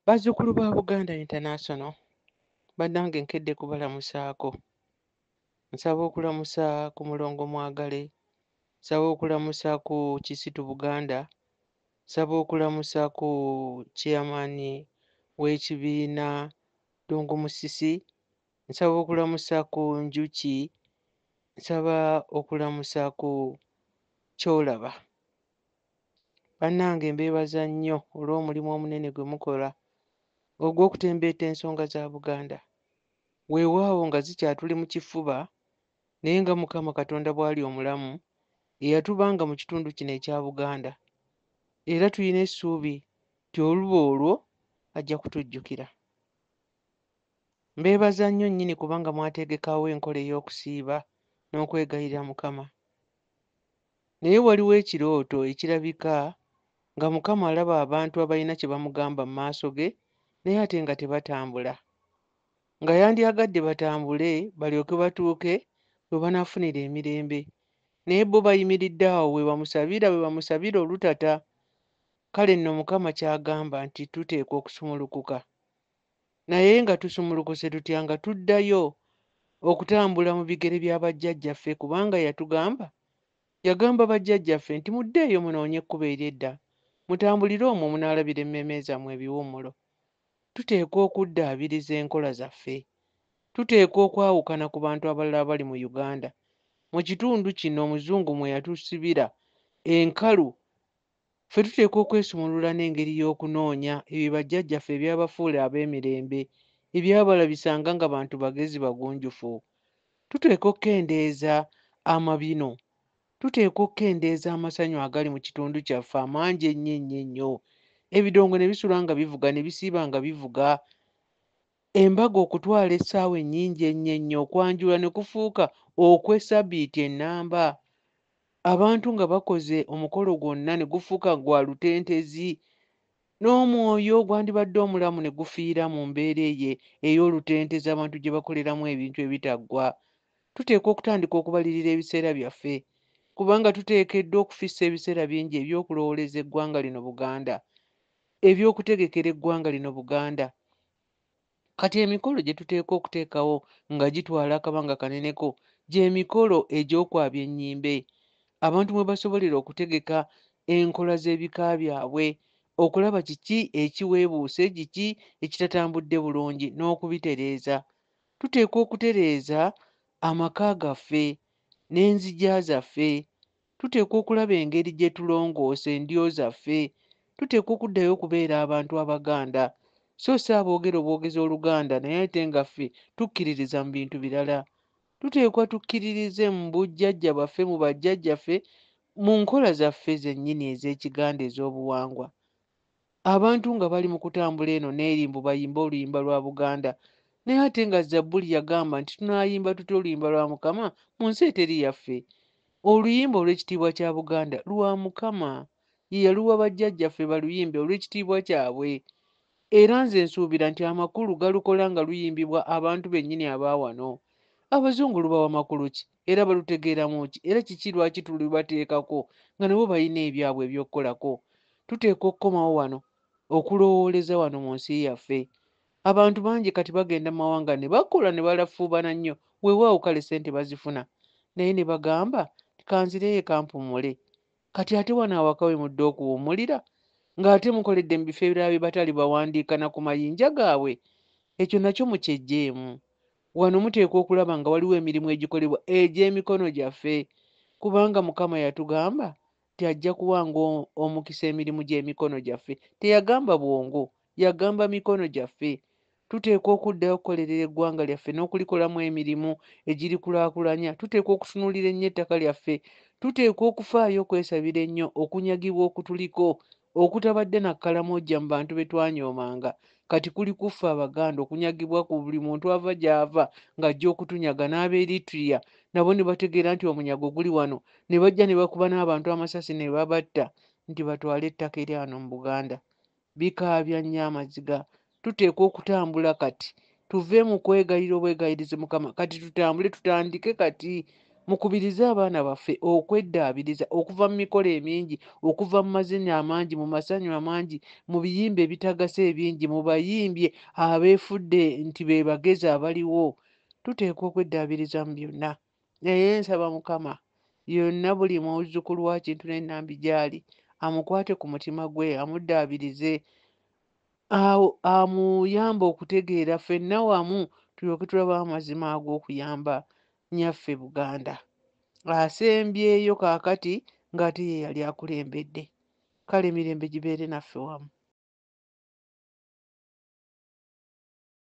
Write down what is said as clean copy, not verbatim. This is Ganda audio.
Bazzukulu ba Buganda International, bannange nkedde kubalamusaako. Nsaba okulamusa ku mulongo Mwagale, nsaba okulamusa ku Kisitu Buganda, nsaba okulamusa ku chairman w'ekibiina Ddungu Musisi, nsaba okulamusa ku Njuki, nsaba okulamusa ku Kyolaba. Bannange mbeebaza nnyo olw'omulimu omunene gwe mukola ogw'okutembeeta ensonga za Buganda. Weewaawo nga zikyatuli mu kifuba, naye nga Mukama Katonda bw'ali omulamu, eyatubanga mu kitundu kino ekya Buganda, era tulina essuubi nti oluba olwo ajja kutujjukira. Mbeebaza nnyo nnyini kubanga mwategekawo enkola ey'okusiiba n'okwegayirira Mukama. Naye waliwo ekirooto ekirabika nga Mukama alaba abantu abalina kye bamugamba mu maaso ge, naye ate nga tebatambula. Nga yandyagadde batambule balyoke batuuke we banaafunira emirembe. Naye bo bayimiridde awo we bamusabira olutata. Kale nno Mukama ky'agamba nti tuteekwa okusumulukuka. Naye nga tusumulukuse tutya? Nga tuddayo okutambula mu bigere bya bajjajjaffe, kubanga yagamba bajjajjaffe nti muddeeyo munoonye ekkubo ery'edda, mutambulire omwo munaalabira emmeeme zammwe ebiwummula. Tuteekwa okuddaabiriza enkola zaffe. Tuteekwa okwawukana ku bantu abalala abali mu Uganda. Mu kitundu kino Omuzungu mwe yatusibira enkalu, ffe tuteekwa okwesumulula n'engeri y'okunoonya ebyo bajjajjaffe ebyabafuula ab'emirembe, ebyabalabisanga nga bantu bagezi bagunjufu. Tuteekwa okkendeeza amabino. Tuteekwa okkendeeza amasanyu agali mu kitundu kyaffe amangi ennyo ennyo ennyo. Ebidongo ne bisula nga bivuga, ne bisiiba nga bivuga. Embaga okutwala essaawa ennyingi ennyo ennyo, okwanjula ne kufuuka okw'essabbiiti ennamba. Abantu nga bakoze omukolo gwonna ne gufuuka gwa lutentezi, n'omwoyo ogwandibadde omulamu ne gufiira mu mbeera ey'olutentezi abantu gye bakoleramu ebintu ebitaggwa. Tuteekwa okutandika okubalirira ebiseera byaffe, kubanga tuteekeddwa okufissa ebiseera bingi eby'okulowooleza eggwanga lino Buganda, eby'okutegekera eggwanga lino Buganda. Kati emikolo gye tuteekwa okuteekawo nga gitwala akabanga kaneneko gy'emikolo egy'okwabya ennyimbe. Abantu mwe basobolera okutegeka enkola z'ebika byabwe, okulaba kiki ekiweebuuse, kiki ekitatambudde bulungi n'okubitereeza. Tuteekwa okutereeza amaka gaffe n'enzija zaffe. Tuteekwa okulaba engeri gye tulongoosa endyo zaffe. Tuteekwa okuddayo okubeera abantu Abaganda, so si aboogera obwogezi Oluganda naye ate nga ffe tukkiririza mu bintu birala. Tuteekwa tukkiririze mu bujjajja bwaffe, mu bajjajjaffe, mu nkola zaffe zennyini ez'Ekiganda ez'obuwangwa. Abantu nga bali mu kutambula eno n'erimbu bayimba oluyimba lwa Buganda, naye ate nga Zabbuli yagamba nti tunaayimba tutya oluyimba lwa Mukama mu nsi eteri yaffe. Oluyimba olw'ekitiibwa kya Buganda lwa Mukama, ye yaluwa bajjajjaffe baluyimbe olw'ekitiibwa kyabwe. Era nze nsuubira nti amakulu galukola nga luyimbibwa abantu bennyini abaawano. Abazungu lubawa makulu ki? Era balutegeeramu ki? Era kiki lwaki tulubateekako nga nabo balina ebyabwe eby'okukolako? Tuteekwa okukomawo wano okulowooleza wano mu nsi yaffe. Abantu bangi kati bagenda mu mawanga ne bakola ne balafuubana nnyo, weewaawo kale ssente bazifuna, naye ne bagamba kanzireyo ekampumule. Kati ate wano awaka we mudde okuwummulira ng'ate mukoledde mu bifo ebirala bye batali bawandiika na ku mayinja gaabwe. Ekyo nakyo mukyeggyemu. Wano muteekwa okulaba nga waliwo emirimu egikolebwa egy'emikono gyaffe, kubanga Mukama yatugamba nti ajja kuwanga omukisa emirimu gy'emikono gyaffe. Teyagamba bwongo, yagamba mikono gyaffe. Tuteekwa okuddayo okukolerera eggwanga lyaffe n'okulikolamu emirimu egirikulaakulanya. Tuteekwa okutunuulira ennyo ettaka lyaffe. Tuteekwa okufaayo okwesabira ennyo okunyagibwa okutuliko, okutabadde na kkalamojja mu bantu be twanyoomanga. Kati kuli kuffe Abaganda okunyagibwa ku buli muntu ava gy'ava ng'ajja okutunyaga. N'Abeeritria nabo ne bategeera nti omunyago guli wano, ne bajja ne bakuba n'abantu amasasi ne babatta nti batwale ettaka eri wano mu Buganda. Bikaabya nnyo amaziga. Tuteekwa okutambula kati, tuve mu kwegayirira obwegayirize Mukama, kati tutambule, tutandike kati Mukubirize abaana baffe okweddaabiriza okuva mu mikolo emingi, okuva mu mazinyo amangi, mu masanyu amangi, mu biyimba ebitagasa ebingi, mu bayimbye abeefudde nti be bagezi abaliwo. Tuteekwa okweddaabiriza mu byonna. Naye nsaba Mukama yonna buli muzzukulu wa Kintu ne Nambi gy'ali amukwate ku mutima gwe, amuddaabirize, amuyambe okutegeera ffenna wamu tulyoke tulabawo amazima ag'okuyamba nnyaffe Buganda. Asembyeyo kaakati ng'ate ye yali akulembedde. Kale emirembe gibeere naffe wamu.